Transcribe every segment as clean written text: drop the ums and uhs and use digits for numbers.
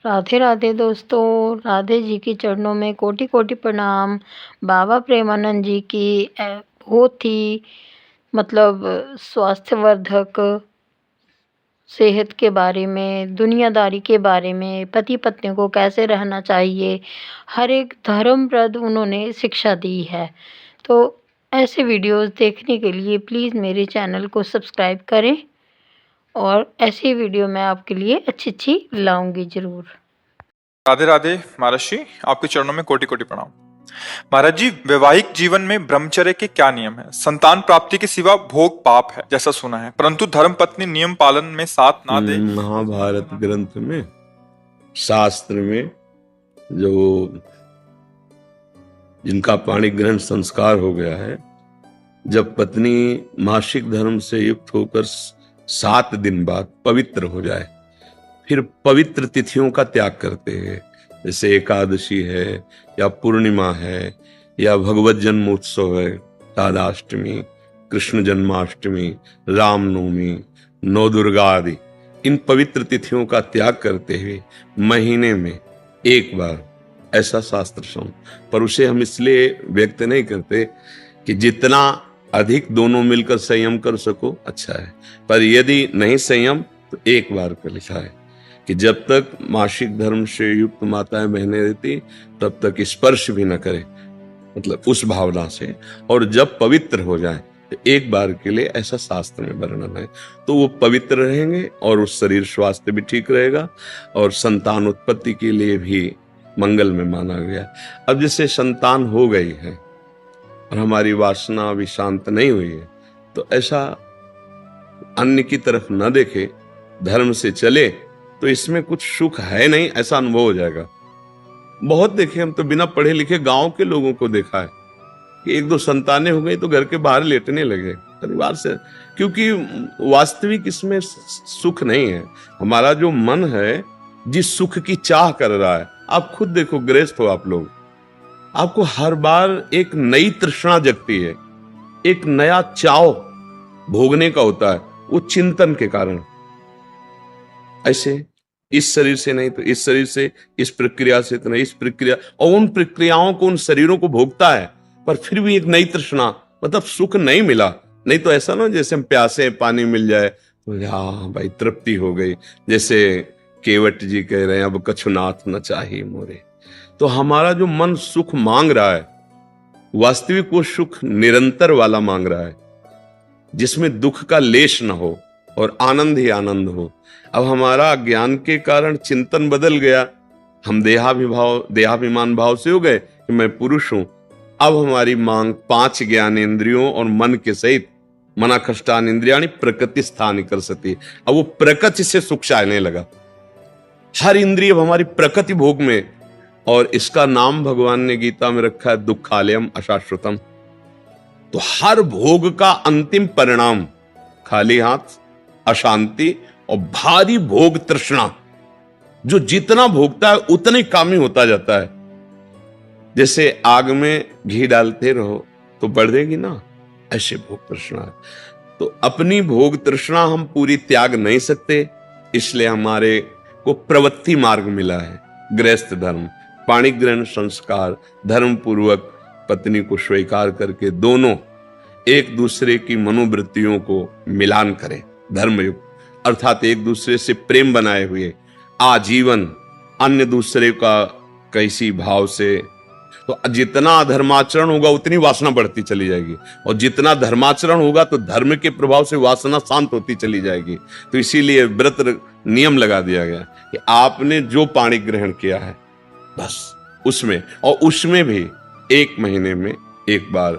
राधे राधे दोस्तों, राधे जी के चरणों में कोटि कोटि प्रणाम। बाबा प्रेमानंद जी की बहुत ही मतलब स्वास्थ्यवर्धक सेहत के बारे में, दुनियादारी के बारे में, पति पत्नी को कैसे रहना चाहिए, हर एक धर्मप्रद उन्होंने शिक्षा दी है। तो ऐसे वीडियोस देखने के लिए प्लीज़ मेरे चैनल को सब्सक्राइब करें और ऐसी वीडियो मैं आपके लिए अच्छी लाऊंगी ज़रूर। राधे राधे महाराज जी, आपके चरणों में कोटि कोटि प्रणाम। महाराज जी, वैवाहिक जीवन में ब्रह्मचर्य के क्या नियम है? संतान प्राप्ति के सिवा भोग पाप है जैसा सुना है, परंतु धर्म पत्नी नियम पालन में साथ ना दे। महाभारत ग्रंथ में, शास्त्र में जो जिनका पाणी ग्रहण संस्कार हो गया है, जब पत्नी मासिक धर्म से युक्त होकर 7 दिन बाद पवित्र हो जाए, फिर पवित्र तिथियों का त्याग करते हैं, जैसे एकादशी है या पूर्णिमा है या भगवत जन्मोत्सव है, राधाष्टमी, कृष्ण जन्माष्टमी, रामनवमी, नौ दुर्गा आदि, इन पवित्र तिथियों का त्याग करते हुए महीने में एक बार, ऐसा शास्त्र सम। पर उसे हम इसलिए व्यक्त नहीं करते कि जितना अधिक दोनों मिलकर संयम कर सको अच्छा है, पर यदि नहीं संयम तो एक बार का लिखा है कि जब तक मासिक धर्म से युक्त माताएं बहनें रहती तब तक स्पर्श भी न करे, मतलब उस भावना से, और जब पवित्र हो जाए तो एक बार के लिए, ऐसा शास्त्र में वर्णन है, तो वो पवित्र रहेंगे और उस शरीर स्वास्थ्य भी ठीक रहेगा और संतान उत्पत्ति के लिए भी मंगल में माना गया। अब जैसे संतान हो गई है और हमारी वासना अभी शांत नहीं हुई है, तो ऐसा अन्य की तरफ न देखे, धर्म से चले, तो इसमें कुछ सुख है नहीं ऐसा अनुभव हो जाएगा। बहुत देखे, हम तो बिना पढ़े लिखे गांव के लोगों को देखा है कि 1-2 संतानें हो गई तो घर के बाहर लेटने लगे परिवार से, क्योंकि वास्तविक इसमें सुख नहीं है। हमारा जो मन है जिस सुख की चाह कर रहा है, आप खुद देखो, गृहस्थ हो आप लोग, आपको हर बार एक नई तृष्णा जगती है, एक नया चाव भोगने का होता है, वो चिंतन के कारण। ऐसे इस शरीर से नहीं तो इस शरीर से, इस प्रक्रिया से तो नहीं इस प्रक्रिया, और उन प्रक्रियाओं को, उन शरीरों को भोगता है, पर फिर भी एक नई तृष्णा, मतलब सुख नहीं मिला। नहीं तो ऐसा ना जैसे हम प्यासे पानी मिल जाए तो हाँ भाई तृप्ति हो गई, जैसे केवट जी कह रहे हैं अब कछुनाथ न चाहिए मोरे। तो हमारा जो मन सुख मांग रहा है, वास्तविक वो सुख निरंतर वाला मांग रहा है, जिसमें दुख का लेश न हो और आनंद ही आनंद हो। अब हमारा ज्ञान के कारण चिंतन बदल गया, हम देहाभिमान भाव से हो गए कि मैं पुरुष हूं। अब हमारी मांग 5 ज्ञानेंद्रियों और मन के सहित मना कष्टान इंद्रियाणी प्रकृति स्थान कर सकती। अब वो प्रकृति से सुख चाहने लगा, हर इंद्रिय हमारी प्रकृति भोग में, और इसका नाम भगवान ने गीता में रखा है दुखालयम अशाश्वतम। तो हर भोग का अंतिम परिणाम खाली हाथ, अशांति और भारी भोग तृष्णा। जो जितना भोगता है उतना ही कामी होता जाता है। जैसे आग में घी डालते रहो तो बढ़ेगी ना, ऐसे भोग तृष्णा है। तो अपनी भोग तृष्णा हम पूरी त्याग नहीं सकते, इसलिए हमारे को प्रवृत्ति मार्ग मिला है, गृहस्थ धर्म, पाणी ग्रहण संस्कार, धर्म पूर्वक पत्नी को स्वीकार करके दोनों एक दूसरे की मनोवृत्तियों को मिलान करें, धर्मयुक्त, अर्थात एक दूसरे से प्रेम बनाए हुए आजीवन, अन्य दूसरे का कैसी भाव से। तो जितना धर्माचरण होगा उतनी वासना बढ़ती चली जाएगी, और जितना धर्माचरण होगा तो धर्म के प्रभाव से वासना शांत होती चली जाएगी। तो इसीलिए व्रत नियम लगा दिया गया कि आपने जो पाणी ग्रहण किया है बस उसमें, और उसमें भी 1 महीने में एक बार,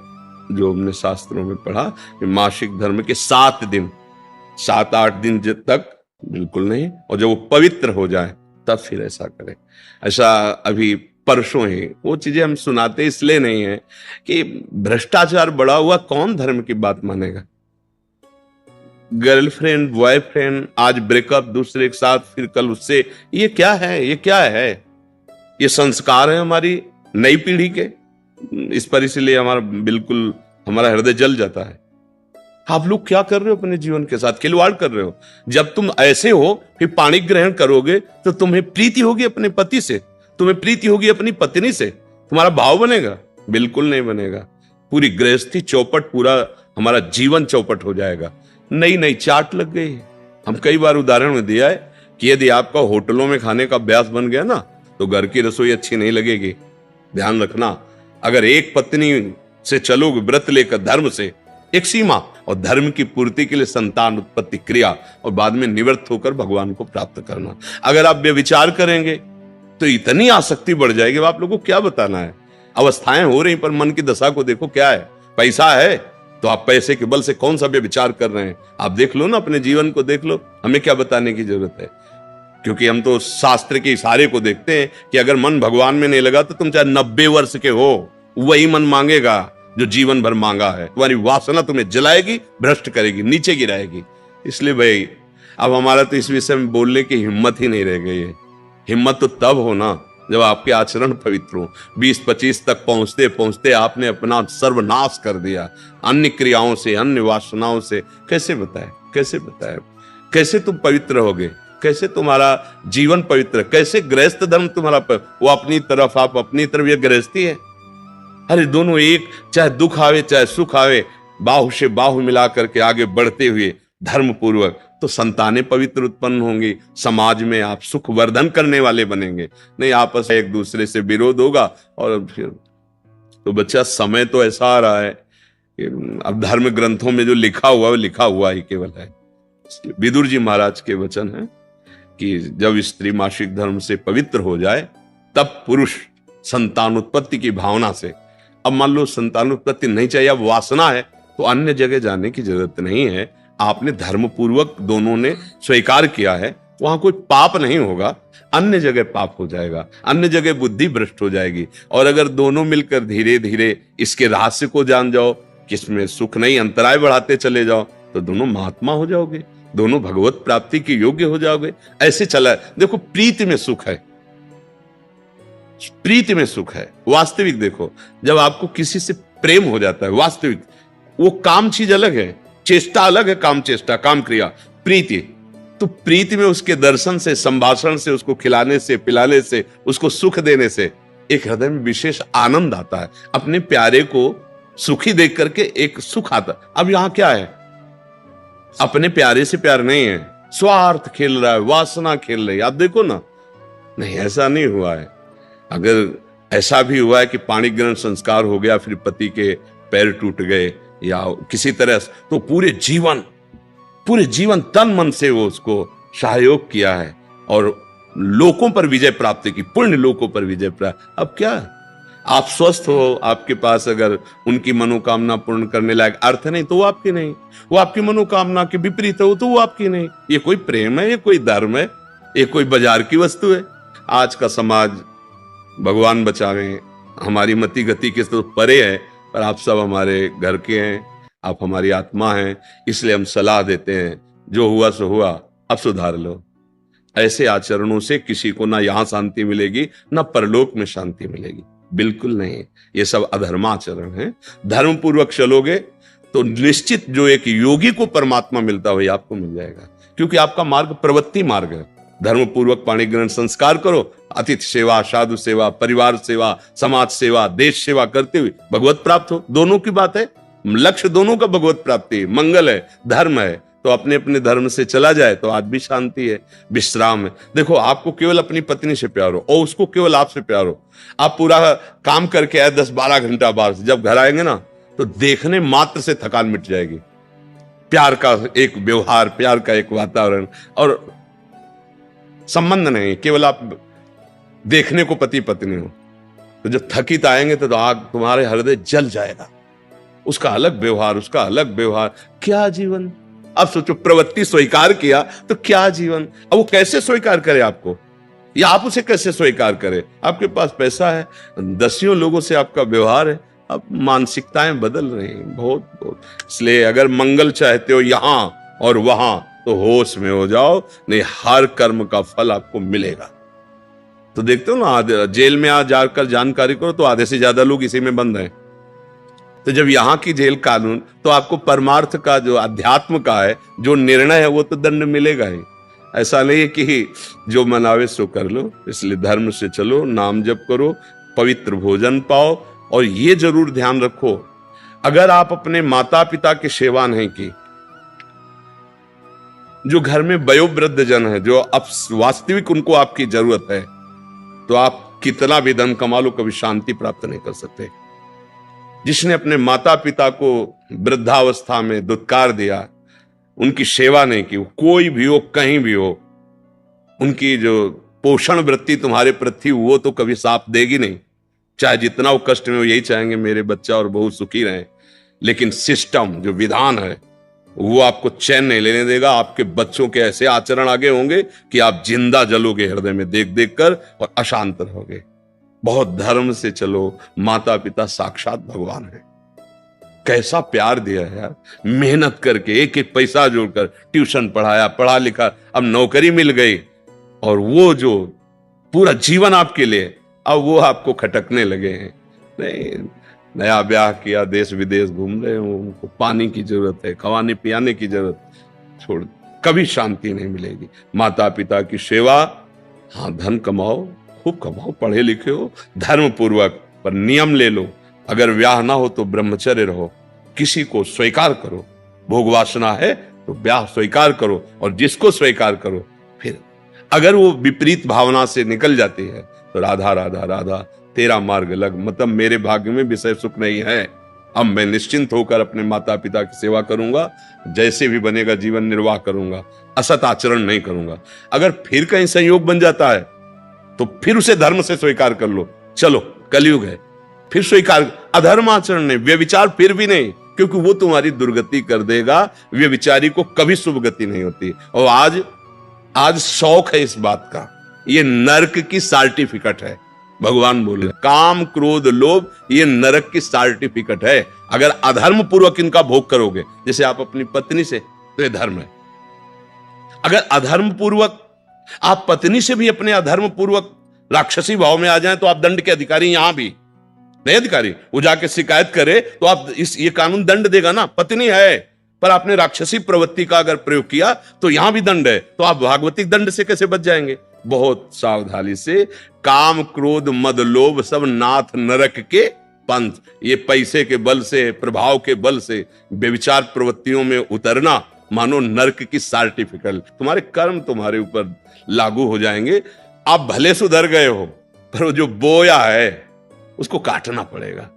जो हमने शास्त्रों में पढ़ा कि मासिक धर्म के 7 दिन, 7-8 दिन तक बिल्कुल नहीं, और जब वो पवित्र हो जाए तब फिर ऐसा करें। ऐसा अभी परसों ही वो चीजें हम सुनाते इसलिए नहीं है कि भ्रष्टाचार बढ़ा हुआ, कौन धर्म की बात मानेगा। गर्लफ्रेंड बॉयफ्रेंड, आज ब्रेकअप, दूसरे के साथ, फिर कल उससे, ये क्या है, ये क्या है? ये संस्कार है हमारी नई पीढ़ी के। इस पर इसलिए हमारा बिल्कुल, हमारा हृदय जल जाता है। आप लोग क्या कर रहे हो अपने जीवन के साथ? खिलवाड़ कर रहे हो। जब तुम ऐसे हो फिर पाणी ग्रहण करोगे तो तुम्हें प्रीति होगी अपने पति से, तुम्हें प्रीति होगी अपनी पत्नी से, तुम्हारा भाव बनेगा? बिल्कुल नहीं बनेगा। पूरी गृहस्थी चौपट, पूरा हमारा जीवन चौपट हो जाएगा। नई नई चाट लग गई। हम कई बार उदाहरण में दिया है कि यदि आपका होटलों में खाने का अभ्यास बन गया ना, तो घर की रसोई अच्छी नहीं लगेगी। ध्यान रखना, अगर एक पत्नी से चलोगे व्रत लेकर धर्म से, एक सीमा, और धर्म की पूर्ति के लिए संतान उत्पत्ति क्रिया, और बाद में निवृत्त होकर भगवान को प्राप्त करना। अगर आप व्यभिचार करेंगे तो इतनी आसक्ति बढ़ जाएगी, आप लोगों को क्या बताना है। अवस्थाएं हो रही, पर मन की दशा को देखो क्या है। पैसा है तो आप पैसे के बल से कौन सा व्यभिचार कर रहे हैं, आप देख लो ना, अपने जीवन को देख लो। हमें क्या बताने की जरूरत है, क्योंकि हम तो शास्त्र के इशारे को देखते हैं कि अगर मन भगवान में नहीं लगा तो तुम चाहे 90 वर्ष के हो, वही मन मांगेगा जो जीवन भर मांगा है। तुम्हारी वासना तुम्हें जलाएगी, भ्रष्ट करेगी, नीचे गिराएगी। इसलिए भाई अब हमारा तो इस विषय में बोलने की हिम्मत ही नहीं रह गई है। हिम्मत तो तब हो ना जब आपके आचरण पवित्र हो। 20-25 तक पहुंचते पहुंचते आपने अपना सर्वनाश कर दिया अन्य क्रियाओं से, अन्य वासनाओं से। कैसे बताए, कैसे बताए, कैसे तुम पवित्र होगे, कैसे तुम्हारा जीवन पवित्र, कैसे गृहस्थ धर्म तुम्हारा वो अपनी तरफ, आप अपनी तरफ, ये गृहस्थी है। अरे दोनों एक, चाहे दुख आवे चाहे सुख आवे, बाहु से बाहु मिला करके आगे बढ़ते हुए धर्म पूर्वक, तो संतानें पवित्र उत्पन्न होंगी। समाज में आप सुख वर्धन करने वाले बनेंगे। नहीं आपस में एक दूसरे से विरोध होगा, और फिर तो बच्चा समय तो ऐसा आ रहा है कि अब धर्म ग्रंथों में जो लिखा हुआ वो लिखा हुआ ही केवल है। विदुर जी महाराज के वचन है कि जब स्त्री मासिक धर्म से पवित्र हो जाए तब पुरुष संतान उत्पत्ति की भावना से, अब मान लो संतान उत्पत्ति नहीं चाहिए, अब वासना है, तो अन्य जगह जाने की जरूरत नहीं है। आपने धर्म पूर्वक दोनों ने स्वीकार किया है, वहां कोई पाप नहीं होगा। अन्य जगह पाप हो जाएगा, अन्य जगह बुद्धि भ्रष्ट हो जाएगी। और अगर दोनों मिलकर धीरे धीरे इसके रहस्य को जान जाओ, किसमें सुख नहीं, अंतराय बढ़ाते चले जाओ, तो दोनों महात्मा हो जाओगे, दोनों भगवत प्राप्ति के योग्य हो जाओगे। ऐसे चला। देखो प्रीति में सुख है, प्रीति में सुख है। वास्तविक देखो, जब आपको किसी से प्रेम हो जाता है वास्तविक, वो काम चीज अलग है, चेष्टा अलग है, काम चेष्टा, काम क्रिया, प्रीति। तो प्रीति में उसके दर्शन से, संभाषण से, उसको खिलाने से, पिलाने से, उसको सुख देने से एक हृदय में विशेष आनंद आता है। अपने प्यारे को सुखी देख करके एक सुख आता। अब यहां क्या है, अपने प्यारे से प्यार नहीं है, स्वार्थ खेल रहा है, वासना खेल रही है। आप देखो ना, नहीं ऐसा नहीं हुआ है। अगर ऐसा भी हुआ है कि पाणी ग्रहण संस्कार हो गया, फिर पति के पैर टूट गए या किसी तरह, तो पूरे जीवन तन मन से वो उसको सहयोग किया है और लोकों पर विजय प्राप्त की, पुण्य लोकों पर विजय प्राप्त। अब क्या, आप स्वस्थ हो, आपके पास अगर उनकी मनोकामना पूर्ण करने लायक अर्थ नहीं तो वो आपकी नहीं, वो आपकी मनोकामना के विपरीत हो तो वो आपकी नहीं। ये कोई प्रेम है, ये कोई धर्म है, ये कोई बाजार की वस्तु है। आज का समाज, भगवान बचावे, हमारी मति गति के तो परे है, पर आप सब हमारे घर के हैं, आप हमारी आत्मा हैं, इसलिए हम सलाह देते हैं, जो हुआ सो हुआ, अब सुधार लो। ऐसे आचरणों से किसी को ना यहां शांति मिलेगी ना परलोक में शांति मिलेगी, बिल्कुल नहीं। ये सब अधर्माचरण है। धर्म पूर्वक चलोगे तो निश्चित जो एक योगी को परमात्मा मिलता हो आपको मिल जाएगा, क्योंकि आपका मार्ग प्रवृत्ति मार्ग है। धर्म पूर्वक पाणी ग्रहण संस्कार करो, अतिथि सेवा, साधु सेवा, परिवार सेवा, समाज सेवा, देश सेवा करते हुए भगवत प्राप्त हो। दोनों की बात है, लक्ष्य दोनों का भगवत प्राप्ति, मंगल है, धर्म है। तो अपने अपने धर्म से चला जाए तो आज भी शांति है, विश्राम है। देखो आपको केवल अपनी पत्नी से प्यार हो और उसको केवल आपसे प्यार हो। आप पूरा काम करके आए 10-12 घंटा बाहर से, जब घर आएंगे ना तो देखने मात्र से थकान मिट जाएगी। प्यार का एक व्यवहार, प्यार का एक वातावरण और संबंध नहीं, केवल आप देखने को पति पत्नी हो। तो जब थकित आएंगे तो आग तुम्हारे हृदय जल जाएगा। उसका अलग व्यवहार, उसका अलग व्यवहार, क्या जीवन। अब सोचो, प्रवृत्ति स्वीकार किया तो क्या जीवन। अब वो कैसे स्वीकार करे आपको, या आप उसे कैसे स्वीकार करे। आपके पास पैसा है, दसियों लोगों से आपका व्यवहार है, अब मानसिकताएं बदल रही हैं बहुत बहुत। इसलिए अगर मंगल चाहते हो यहां और वहां तो होश में हो जाओ, नहीं हर कर्म का फल आपको मिलेगा। तो देखते हो ना, जेल में आ जाकर जानकारी करो तो आधे से ज्यादा लोग इसी में बंद हैं। तो जब यहाँ की जेल कानून, तो आपको परमार्थ का जो अध्यात्म का है जो निर्णय है वो तो दंड मिलेगा ही। ऐसा नहीं है कि जो मनावे सो कर लो। इसलिए धर्म से चलो, नाम जप करो, पवित्र भोजन पाओ। और ये जरूर ध्यान रखो, अगर आप अपने माता पिता की सेवा नहीं की, जो घर में वयोवृद्ध जन है, जो अब वास्तविक उनको आपकी जरूरत है, तो आप कितना भी धन कमा लो कभी शांति प्राप्त नहीं कर सकते। जिसने अपने माता पिता को वृद्धावस्था में दुत्कार दिया, उनकी सेवा नहीं की, कोई भी हो कहीं भी हो, उनकी जो पोषण वृत्ति तुम्हारे प्रति वो तो कभी साथ देगी नहीं। चाहे जितना वो कष्ट में, वो यही चाहेंगे मेरे बच्चा और बहू सुखी रहें। लेकिन सिस्टम जो विधान है वो आपको चैन नहीं लेने देगा। आपके बच्चों के ऐसे आचरण आगे होंगे कि आप जिंदा जलोगे हृदय में देख देख कर और अशांत रहोगे। बहुत धर्म से चलो, माता पिता साक्षात भगवान है। कैसा प्यार दिया है यार, मेहनत करके एक एक पैसा जोड़कर ट्यूशन पढ़ाया, पढ़ा लिखा, अब नौकरी मिल गई, और वो जो पूरा जीवन आपके लिए, अब वो आपको खटकने लगे हैं। नहीं, नया ब्याह किया, देश विदेश घूम रहे हो, उनको पानी की जरूरत है, खवाने पियाने की जरूरत, छोड़, कभी शांति नहीं मिलेगी। माता पिता की सेवा, हाँ धन कमाओ, खूब कमाओ, पढ़े लिखे हो, धर्म पूर्वक, पर नियम ले लो। अगर ब्याह ना हो तो ब्रह्मचर्य रहो, किसी को स्वीकार करो। भोग वासना है तो ब्याह स्वीकार करो, और जिसको स्वीकार करो, फिर अगर वो विपरीत भावना से निकल जाती है तो राधा राधा राधा तेरा मार्ग लग, मतलब मेरे भाग्य में विषय सुख नहीं है, अब मैं निश्चिंत होकर अपने माता पिता की सेवा करूंगा, जैसे भी बनेगा जीवन निर्वाह करूंगा, असत आचरण नहीं करूंगा। अगर फिर कहीं संयोग बन जाता है तो फिर उसे धर्म से स्वीकार कर लो। चलो कलयुग है, फिर स्वीकार, अधर्म आचरण नहीं, व्यभिचार फिर भी नहीं, क्योंकि वो तुम्हारी दुर्गति कर देगा। व्यभिचारी को कभी शुभ गति नहीं होती। और आज शौक है इस बात का, ये नरक की सर्टिफिकेट है। भगवान बोले काम क्रोध लोभ ये नरक की सर्टिफिकेट है। अगर अधर्म पूर्वक इनका भोग करोगे, जैसे आप अपनी पत्नी से, तो ये धर्म है। अगर अधर्म पूर्वक आप पत्नी से भी अपने अधर्म पूर्वक राक्षसी भाव में आ जाएं, तो आप दंड के अधिकारी, यहां भी नहीं अधिकारी, वो जाके शिकायत करे तो आप ये कानून दंड देगा ना। पत्नी है पर आपने राक्षसी प्रवृत्ति का अगर प्रयोग किया तो यहां भी दंड है, तो आप भागवतिक दंड से कैसे बच जाएंगे। बहुत सावधानी से, काम क्रोध मद लोभ सब नाथ नरक के पंथ, ये पैसे के बल से, प्रभाव के बल से व्यभिचार प्रवृत्तियों में उतरना मानो नरक की सर्टिफिकेट। तुम्हारे कर्म तुम्हारे ऊपर लागू हो जाएंगे। आप भले सुधर गए हो, पर वो जो बोया है उसको काटना पड़ेगा।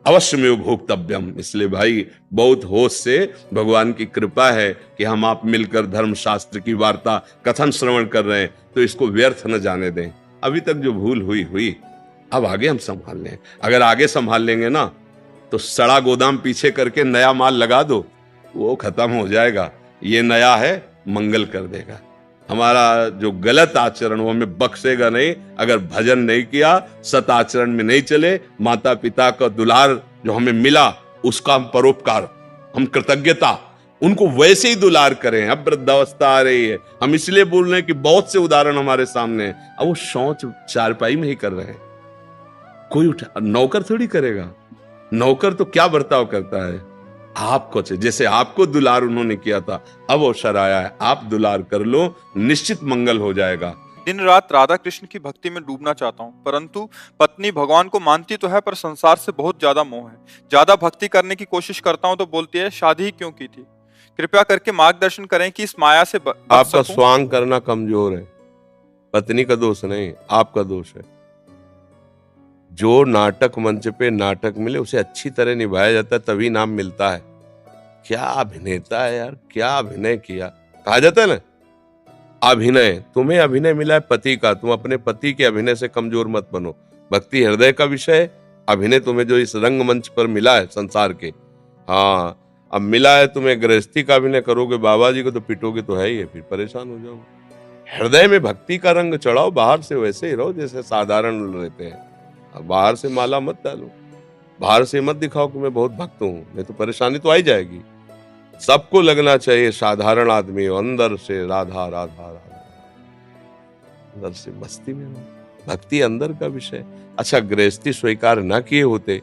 अवश्य में भोक्तव्यम। इसलिए भाई बहुत होश से, भगवान की कृपा है कि हम आप मिलकर धर्म शास्त्र की वार्ता कथन श्रवण कर रहे हैं, तो इसको व्यर्थ न जाने दें। अभी तक जो भूल हुई, अब आगे हम संभाल लें। अगर आगे संभाल लेंगे ना, तो सड़ा गोदाम पीछे करके नया माल लगा दो, वो खत्म हो जाएगा। ये नया है, मंगल कर देगा। हमारा जो गलत आचरण वो हमें बख्शेगा नहीं। अगर भजन नहीं किया, सत आचरण में नहीं चले, माता पिता का दुलार जो हमें मिला उसका हम परोपकार, हम कृतज्ञता, उनको वैसे ही दुलार करें। अब वृद्धावस्था आ रही है, हम इसलिए बोल रहे हैं कि बहुत से उदाहरण हमारे सामने हैं। अब वो शौच चारपाई में ही कर रहे हैं, कोई नौकर थोड़ी करेगा। नौकर तो क्या बर्ताव करता है, आपको, जैसे आपको दुलार उन्होंने किया था, अब अवसर आया है, आप दुलार कर लो, निश्चित मंगल हो जाएगा। दिन रात राधा कृष्ण की भक्ति में डूबना चाहता हूँ, परंतु पत्नी भगवान को मानती तो है पर संसार से बहुत ज्यादा मोह है। ज्यादा भक्ति करने की कोशिश करता हूँ तो बोलती है शादी ही क्यों की थी। कृपया करके मार्गदर्शन करें कि इस माया से बच आपका सकूं। स्वांग करना कमजोर है, पत्नी का दोष नहीं, आपका दोष है। जो नाटक मंच पे नाटक मिले उसे अच्छी तरह निभाया जाता है, तभी नाम मिलता है। क्या अभिनेता है यार, क्या अभिनय किया। कहा जाता है ना, अभिनय, तुम्हें अभिनय मिला है पति का, तुम अपने पति के अभिनय से कमजोर मत बनो। भक्ति हृदय का विषय है, अभिनय तुम्हें जो इस रंगमंच पर मिला है संसार के, हाँ अब मिला है तुम्हें गृहस्थी का अभिनय करोगे, बाबा जी को तो पिटोगे तो है ही, फिर परेशान हो जाओगे। हृदय में भक्ति का रंग चढ़ाओ, बाहर से वैसे ही रहो जैसे साधारण रहते हैं। अब बाहर से माला मत डालो, बाहर से मत दिखाओ कि मैं बहुत भक्त हूं, नहीं तो परेशानी तो आई जाएगी। सबको लगना चाहिए साधारण आदमी, अंदर से राधा राधा राधा, अंदर से मस्ती में हो। भक्ति अंदर का विषय। अच्छा, गृहस्थी स्वीकार ना किए होते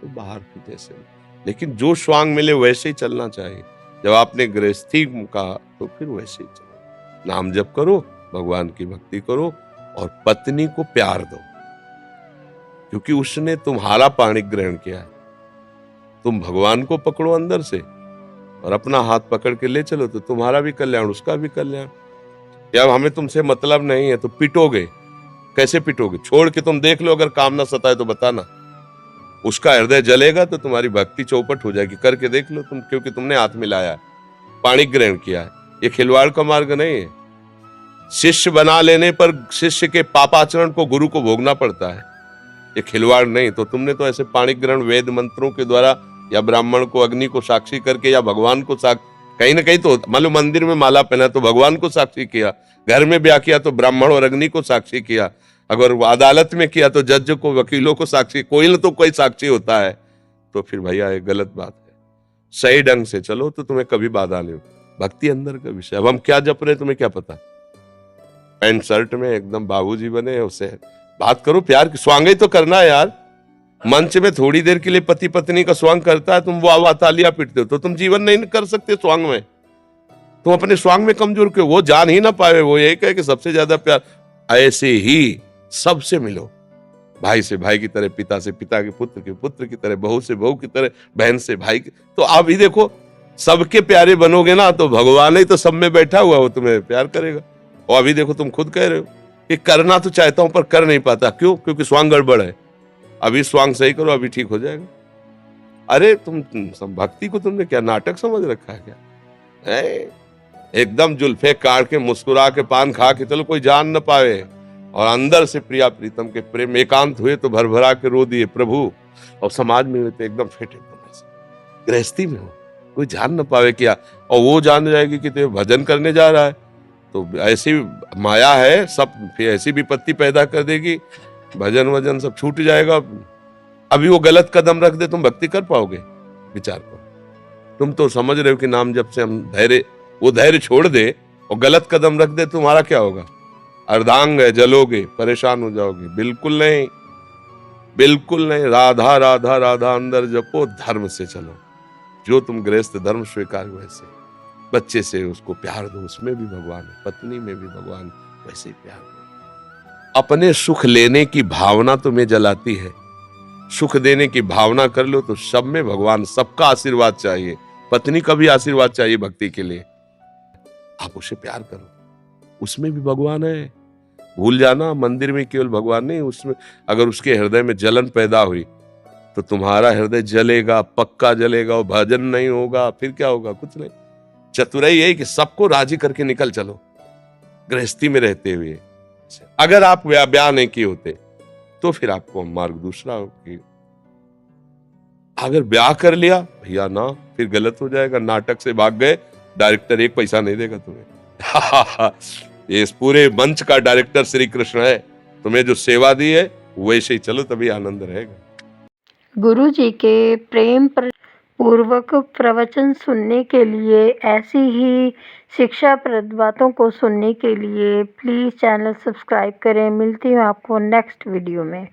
तो बाहर की जैसे, लेकिन जो स्वांग मिले वैसे ही चलना चाहिए। जब आपने गृहस्थी कहा तो फिर वैसे ही चलो, नाम जप करो, भगवान की भक्ति करो और पत्नी को प्यार दो, क्योंकि उसने तुम्हारा पाणी ग्रहण किया है। तुम भगवान को पकड़ो अंदर से और अपना हाथ पकड़ के ले चलो, तो तुम्हारा भी कल्याण उसका भी कल्याण। या हमें तुमसे मतलब नहीं है तो पिटोगे, कैसे पिटोगे? छोड़ के तुम देख लो, अगर काम ना सताए तो बताना। उसका हृदय जलेगा तो तुम्हारी भक्ति चौपट हो जाएगी। करके देख लो तुम, क्योंकि तुमने हाथ मिलाया है, पाणी ग्रहण किया है। ये खिलवाड़ का मार्ग नहीं है। शिष्य बना लेने पर शिष्य के पापाचरण को गुरु को भोगना पड़ता है, ये खिलवाड़ नहीं। तो तुमने तो ऐसे पाणी ग्रहण वेद मंत्रों के द्वारा या ब्राह्मण को अग्नि को साक्षी करके या भगवान को कहीं ना कहीं तो मान लो मंदिर में माला पहना तो भगवान को साक्षी किया, घर में ब्याह किया तो ब्राह्मण और अग्नि को साक्षी किया, अगर अदालत में किया तो जज को वकीलों को साक्षी, कोई ना तो कोई साक्षी होता है। तो फिर भैया ये गलत बात है। सही ढंग से चलो तो तुम्हें कभी बाधा नहीं हो। भक्ति अंदर का विषय। अब हम क्या जप रहे तुम्हें क्या पता? पैंट शर्ट में एकदम बाबूजी बने, उससे बात करो प्यार की। स्वांग ही तो करना है यार। मंच में थोड़ी देर के लिए पति पत्नी का स्वांग करता है, तुम वाह तालियां पीटते हो, तो तुम जीवन नहीं कर सकते स्वांग में। तुम अपने स्वांग में कमजोर क्यों? वो जान ही ना पाए, वो यही कहे कि सबसे ज्यादा प्यार। ऐसे ही सबसे मिलो, भाई से भाई की तरह, पिता से पिता के पुत्र की तरह, बहू से बहू की तरह, बहन से भाई की। तो आप ही देखो, सबके प्यारे बनोगे ना तो भगवान ही तो सब में बैठा हुआ, वो तुम्हें प्यार करेगा। और अभी देखो तुम खुद कह रहे हो कि करना तो चाहता हूं पर कर नहीं पाता, क्यों? क्योंकि स्वांग गड़बड़ है। अभी स्वांग सही करो, अभी ठीक हो जाएगा। अरे तुम भक्ति को तुमने क्या नाटक समझ रखा है क्या? एकदम जुल्फे काट के मुस्कुरा के पान खा के चलो, कोई जान न पावे, और अंदर से प्रिया प्रीतम के प्रेम एकांत हुए तो भरभरा के रो दिए प्रभु, और समाज में हुए तो एकदम फिट, एकदम ऐसे। गृहस्थी में हो कोई जान न पावे क्या, और वो जान जाएगी कि तो भजन करने जा रहा है, तो ऐसी माया है, सब फिर ऐसी विपत्ति पैदा कर देगी, भजन वजन सब छूट जाएगा। अभी वो गलत कदम रख दे, तुम भक्ति कर पाओगे? विचार करो। तुम तो समझ रहे हो कि नाम जब से हम वो धैर्य छोड़ दे और गलत कदम रख दे, तुम्हारा क्या होगा? अर्धांग है, जलोगे, परेशान हो जाओगे। बिल्कुल नहीं, बिल्कुल नहीं। राधा राधा राधा अंदर जपो, धर्म से चलो। जो तुम गृहस्थ धर्म स्वीकार वैसे, बच्चे से उसको प्यार दो, उसमें भी भगवान है, पत्नी में भी भगवान, वैसे ही प्यार दो। अपने सुख लेने की भावना तुम्हें जलाती है, सुख देने की भावना कर लो तो सब में भगवान, सबका आशीर्वाद चाहिए। पत्नी का भी आशीर्वाद चाहिए भक्ति के लिए। आप उसे प्यार करो, उसमें भी भगवान है। भूल जाना, मंदिर में केवल भगवान नहीं, उसमें अगर उसके हृदय में जलन पैदा हुई तो तुम्हारा हृदय जलेगा, पक्का जलेगा, और भजन नहीं होगा, फिर क्या होगा? कुछ नहीं। चतुराई यही कि सबको राजी करके निकल चलो गृहस्थी में रहते हुए। अगर आप ब्याह नहीं किए होते तो फिर आपको मार्ग दूसरा होगी। अगर ब्याह कर लिया भैया ना, फिर गलत हो जाएगा। नाटक से भाग गए, डायरेक्टर एक पैसा नहीं देगा तुम्हें। ये इस पूरे मंच का डायरेक्टर श्री कृष्ण है। तुम्हें जो सेवा दी है वैसे ही चलो, तभी आनंद रहेगा। गुरु जी के प्रेम पूर्वक प्रवचन सुनने के लिए, ऐसी ही शिक्षाप्रद बातों को सुनने के लिए प्लीज़ चैनल सब्सक्राइब करें। मिलती हूँ आपको नेक्स्ट वीडियो में।